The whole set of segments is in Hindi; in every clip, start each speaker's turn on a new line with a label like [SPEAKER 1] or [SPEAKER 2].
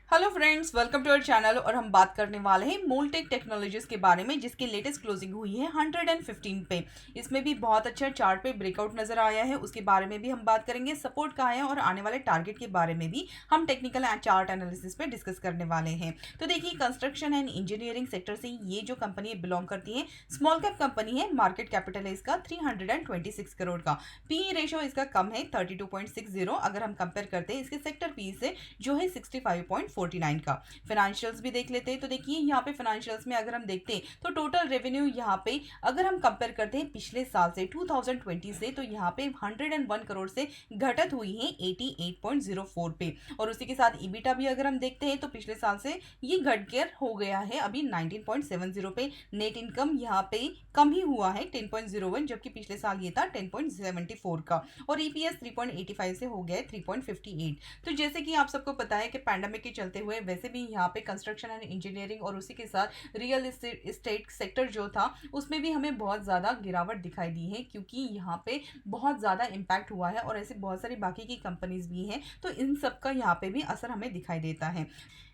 [SPEAKER 1] Hello friends, welcome to our channel. और हम बात करने वाले हैं मोल्टेक टेक्नोलॉजीज के बारे में, जिसकी लेटेस्ट क्लोजिंग हुई है 115 पे। इसमें भी बहुत अच्छा चार्ट पे ब्रेकआउट नजर आया है, उसके बारे में भी हम बात करेंगे। सपोर्ट कहाँ है और आने वाले टारगेट के बारे में भी हम टेक्निकल एंड चार्ट एनालिसिस पे डिस्कस करने वाले हैं। तो देखिए, कंस्ट्रक्शन एंड इंजीनियरिंग सेक्टर से ये जो कंपनी बिलोंग करती है, स्मॉल कैप कंपनी है। मार्केट कैपिटल है इसका 326 करोड़ का। पी रेशो इसका कम है 32.60। अगर हम कंपेयर करते हैं इसके सेक्टर पी से, जो है 65.49 का। फाइनेंशियल्स भी देख लेते हैं। तो देखिए, यहाँ पे फाइनेंशियल्स में अगर हम देखते हैं तो टोटल रेवेन्यू यहाँ पे अगर हम कंपेयर करते हैं पिछले साल से 2020 से, तो यहाँ पे 101 करोड़ से घटत हुई है 88.04 पे। और उसी के साथ ईबिटा भी अगर हम देखते हैं तो पिछले साल से ये घट कर हो गया है अभी 19.70 पे। नेट इनकम यहाँ पे कम ही हुआ है 10.01, जबकि पिछले साल ये था 10.74 का। और ईपीएस 3.85 से हो गया है 3.58। तो जैसे कि आप सबको पता है कि पैंडेमिक के चलते हुए वैसे भी यहाँ पे कंस्ट्रक्शन एंड इंजीनियरिंग और उसी के साथ रियल एस्टेट सेक्टर जो था, उसमें भी हमें बहुत ज़्यादा गिरावट दिखाई दी है, क्योंकि यहाँ पे बहुत ज़्यादा इम्पैक्ट हुआ है। और ऐसे बहुत सारी बाकी की कंपनीज भी हैं, तो इन सब का यहाँ पे भी असर हमें दिखाई देता है।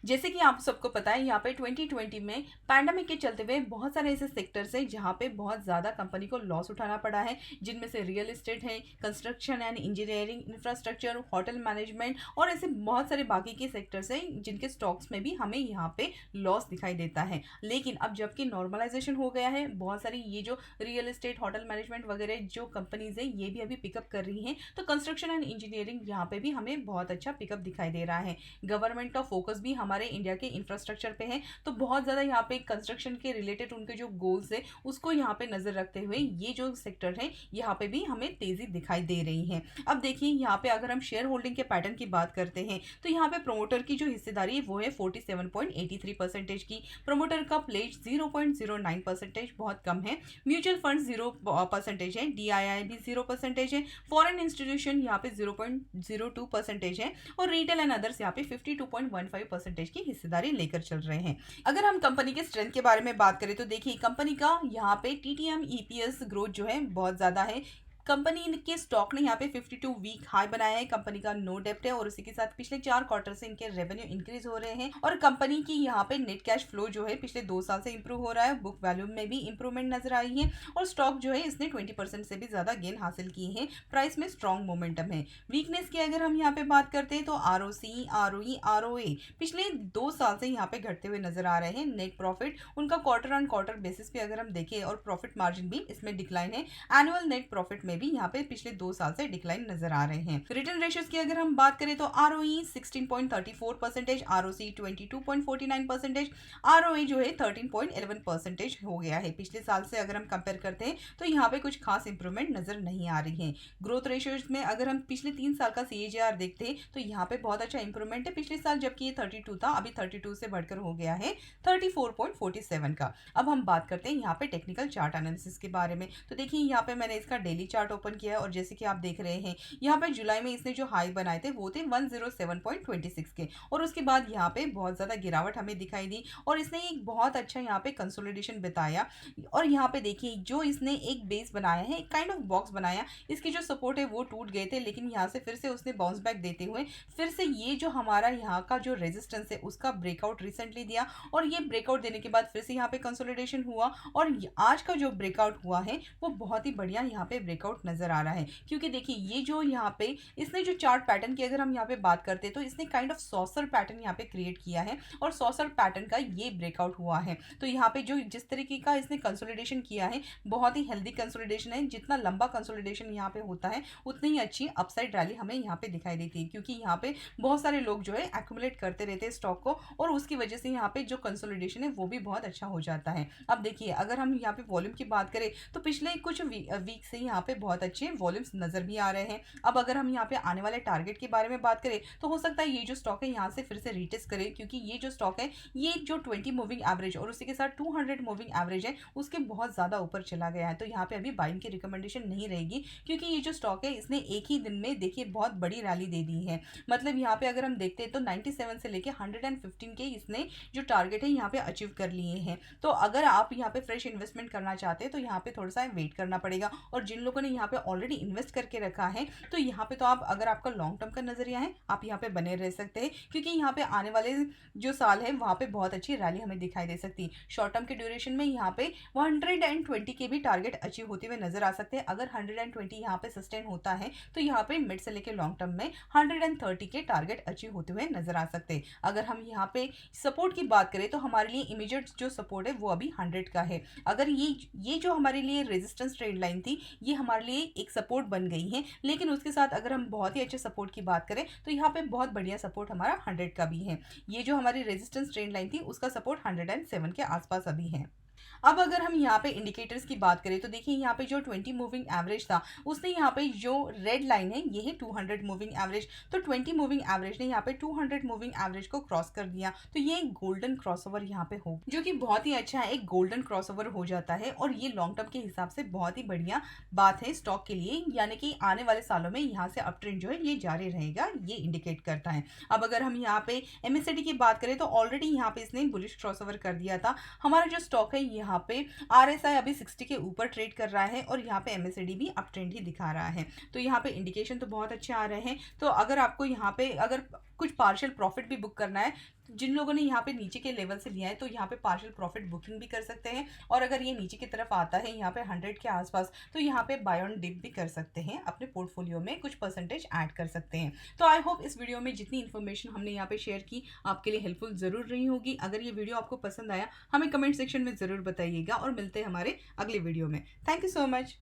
[SPEAKER 1] जैसे कि आप सबको पता है, यहाँ पे 2020 में पैंडेमिक के चलते हुए बहुत सारे ऐसे सेक्टर्स हैं जहाँ पे बहुत ज़्यादा कंपनी को लॉस उठाना पड़ा है, जिनमें से रियल एस्टेट है, construction and engineering, infrastructure, hotel management और ऐसे बहुत सारे बाकी के सेक्टर्स हैं जिनके स्टॉक्स में भी हमें यहाँ पे लॉस दिखाई देता है। लेकिन अब जबकि नॉर्मलाइजेशन हो गया है, बहुत सारी ये जो रियल एस्टेट, होटल मैनेजमेंट वगैरह जो कंपनीज है ये भी अभी पिकअप कर रही हैं, तो कंस्ट्रक्शन एंड इंजीनियरिंग यहाँ पे भी हमें बहुत अच्छा पिकअप दिखाई दे रहा है। गवर्नमेंट का फोकस भी हमारे इंडिया के इंफ्रास्ट्रक्चर पे है, तो बहुत ज़्यादा यहाँ पे कंस्ट्रक्शन के रिलेटेड उनके जो गोल्स है उसको यहाँ पे नजर रखते हुए ये जो सेक्टर है यहाँ पे भी हमें तेजी दिखाई दे रही है। अब देखिए, यहाँ पे अगर हम शेयर होल्डिंग के पैटर्न की बात करते हैं तो यहाँ पे प्रोमोटर की जो हिस्सेदारी है वो है 47.83% की। प्रोमोटर का प्लेज 0.09%, बहुत कम है। म्यूचुअल फंड 0% है। डीआईआई भी 0% है। फॉरेन इंस्टीट्यूशन यहाँ पे 0.02% है। और रिटेल एंड अदर्स यहाँ पे 52.15% की हिस्सेदारी लेकर चल रहे हैं। अगर हम कंपनी के स्ट्रेंथ के बारे में बात करें तो देखिए, कंपनी का यहाँ पे टीटीएम ईपीएस ग्रोथ जो है बहुत ज़्यादा है। कंपनी के स्टॉक ने यहाँ पे 52 वीक हाई बनाया है। कंपनी का नो डेप्ट है और उसी के साथ पिछले 4 क्वार्टर से इनके रेवेन्यू इंक्रीज हो रहे हैं। और कंपनी की यहाँ पे नेट कैश फ्लो जो है पिछले 2 साल से इंप्रूव हो रहा है। बुक वैल्यू में भी इंप्रूवमेंट नजर आई है। और स्टॉक जो है इसने 20% से भी ज्यादा गेन हासिल की है। प्राइस में स्ट्रॉन्ग मोमेंटम है। वीकनेस की अगर हम यहाँ पे बात करते हैं तो आरओसी, आरओई, आरओए पिछले 2 साल से यहाँ पे घटते हुए नजर आ रहे हैं। नेट प्रॉफिट उनका क्वार्टर ऑन क्वार्टर बेसिस पे अगर हम देखें, और प्रॉफिट मार्जिन भी इसमें डिक्लाइन है। एनुअल नेट प्रॉफिट में भी यहाँ पे पिछले 2 साल से डिक्लाइन नजर आ रहे हैं। रिटर्न रेशियोज की अगर हम बात करें तो आरओई 16.34%, आरओसी 22.49%, आरओए जो है 13.11% हो गया है। पिछले साल से अगर हम कंपेयर करते हैं तो यहाँ पे कुछ खास इंप्रूवमेंट नजर नहीं आ रही है। ग्रोथ रेशियोज में अगर हम पिछले 3 साल का सीएजीआर देखते हैं तो यहाँ पे बहुत अच्छा इंप्रूवमेंट है। पिछले साल जबकि ये 32 था, अभी 32 से बढ़कर हो गया है 34.47 का। अब हम बात करते हैं यहाँ पे टेक्निकल चार्ट एनालिसिस के बारे में। तो देखिए, यहाँ पे मैंने इसका डेली चार्ट ओपन किया है और जैसे कि आप देख रहे हैं, यहाँ पे जुलाई में इसने जो हाई बनाए थे वो थे 107.26 के। और उसके बाद यहाँ पे बहुत ज़्यादा गिरावट हमें दिखाई दी और इसने एक बहुत अच्छा यहाँ पे कंसोलिडेशन बताया। और यहाँ पे देखिए, जो इसने एक बेस बनाया है, एक काइंड ऑफ बॉक्स बनाया, इसकी जो सपोर्ट है वो टूट गए थे, लेकिन यहाँ से फिर से उसने बाउंस बैक देते हुए फिर से ये जो हमारा यहाँ का जो रेजिस्टेंस है उसका ब्रेकआउट रिसेंटली दिया। और ये ब्रेकआउट देने के बाद फिर से यहाँ पे कंसोलिडेशन हुआ। और आज का जो ब्रेकआउट हुआ है वो बहुत ही बढ़िया यहाँ पे ब्रेकआउट नजर आ रहा है। क्योंकि देखिए, ये जो यहाँ पे इसने जो चार्ट पैटर्न की अगर हम यहाँ पे बात करते हैं तो इसने काइंड ऑफ सॉसर पैटर्न यहाँ पे क्रिएट किया है और सॉसर पैटर्न का ये ब्रेकआउट हुआ है। तो यहाँ पे जो जिस तरीके का इसने कंसोलिडेशन किया है, बहुत ही हेल्दी कंसोलिडेशन है। जितना लंबा कंसोलिडेशन यहाँ पे होता है उतनी ही अच्छी अपसाइड रैली हमें यहाँ पे दिखाई देती है, क्योंकि यहाँ पे बहुत सारे लोग जो है एक्यूमुलेट करते रहते हैं स्टॉक को, और उसकी वजह से यहाँ पे जो कंसोलिडेशन है वो भी बहुत अच्छा हो जाता है। अब देखिए, अगर हम यहाँ पे वॉल्यूम की बात करें तो पिछले कुछ वीक से यहाँ पे बहुत अच्छे वॉल्यूम्स नजर भी आ रहे हैं। अब अगर हम यहाँ पे आने वाले टारगेट के बारे में बात करें तो हो सकता है ये जो स्टॉक है यहाँ से फिर से रिटेस्ट करे, क्योंकि ये जो स्टॉक है ये जो 20 मूविंग एवरेज और उसी के साथ 200 मूविंग एवरेज है उसके बहुत ज़्यादा ऊपर चला गया है। तो यहाँ पे अभी बाइंग की रिकमेंडेशन नहीं रहेगी, क्योंकि ये जो स्टॉक है इसने एक ही दिन में देखिए बहुत बड़ी रैली दे दी है। मतलब यहाँ पे अगर हम देखते हैं तो 97 से लेके 115 के इसने जो टारगेट है यहाँ पे अचीव कर लिए हैं। तो अगर आप यहाँ पे फ्रेश इन्वेस्टमेंट करना चाहते हैं तो यहाँ पे थोड़ा सा वेट करना पड़ेगा। और जिन लोगों ने यहाँ पे ऑलरेडी इन्वेस्ट करके रखा है तो यहाँ पे तो आप, अगर आपका लॉन्ग टर्म का नजरिया है, आप यहाँ पे बने रह सकते हैं, क्योंकि यहाँ पे आने वाले जो साल है वहाँ पे बहुत अच्छी रैली हमें दिखाई दे सकती है। शॉर्ट टर्म के ड्यूरेशन में यहाँ पे 120 के भी टारगेट अचीव होते हुए नजर आ सकते हैं। अगर 120 यहाँ पे सस्टेन होता है तो यहाँ पे मिड से लेकर लॉन्ग टर्म में 130 के टारगेट अचीव होते हुए नजर आ सकते हैं। अगर हम यहाँ पे सपोर्ट की बात करें तो हमारे लिए इमीडिएट जो सपोर्ट है वो अभी 100 का है। अगर ये जो हमारे लिए रेजिस्टेंस ट्रेंड लाइन थी, ये हमारे लिए एक सपोर्ट बन गई है, लेकिन उसके साथ अगर हम बहुत ही अच्छे सपोर्ट की बात करें तो यहाँ पे बहुत बढ़िया सपोर्ट हमारा 100 का भी है। ये जो हमारी रेजिस्टेंस ट्रेंड लाइन थी उसका सपोर्ट 107 के आसपास अभी है। अब अगर हम यहाँ पे इंडिकेटर्स की बात करें तो देखिए यहाँ पे जो 20 मूविंग एवरेज था उसने यहाँ पे जो रेड लाइन है ये है 200 मूविंग एवरेज, तो 20 मूविंग एवरेज ने यहाँ पे 200 मूविंग एवरेज को क्रॉस कर दिया, तो ये एक गोल्डन क्रॉसओवर यहाँ पे हो, जो कि बहुत ही अच्छा है। एक गोल्डन क्रॉसओवर हो जाता है और ये लॉन्ग टर्म के हिसाब से बहुत ही बढ़िया बात है स्टॉक के लिए, यानी कि आने वाले सालों में यहाँ से अप ट्रेंड जो है ये जारी रहेगा, ये इंडिकेट करता है। अब अगर हम यहाँ पे MACD की बात करें तो ऑलरेडी यहाँ पे इसने बुलिश क्रॉसओवर कर दिया था। हमारा जो स्टॉक है यहाँ पे RSI अभी 60 के ऊपर ट्रेड कर रहा है और यहाँ पे MACD भी अप ट्रेंड ही दिखा रहा है, तो यहाँ पे इंडिकेशन तो बहुत अच्छे आ रहे हैं। तो अगर आपको यहाँ पे अगर कुछ पार्शियल प्रॉफिट भी बुक करना है, जिन लोगों ने यहाँ पे नीचे के लेवल से लिया है तो यहाँ पे पार्शियल प्रॉफिट बुकिंग भी कर सकते हैं, और अगर ये नीचे की तरफ आता है यहाँ पे 100 के आसपास तो यहाँ पे बाय ऑन डिप भी कर सकते हैं, अपने पोर्टफोलियो में कुछ परसेंटेज ऐड कर सकते हैं। तो आई होप इस वीडियो में जितनी इन्फॉर्मेशन हमने यहाँ पे शेयर की आपके लिए हेल्पफुल जरूर रही होगी। अगर ये वीडियो आपको पसंद आया हमें कमेंट सेक्शन में जरूर बताइएगा, और मिलते हैं हमारे अगले वीडियो में। Thank you so much.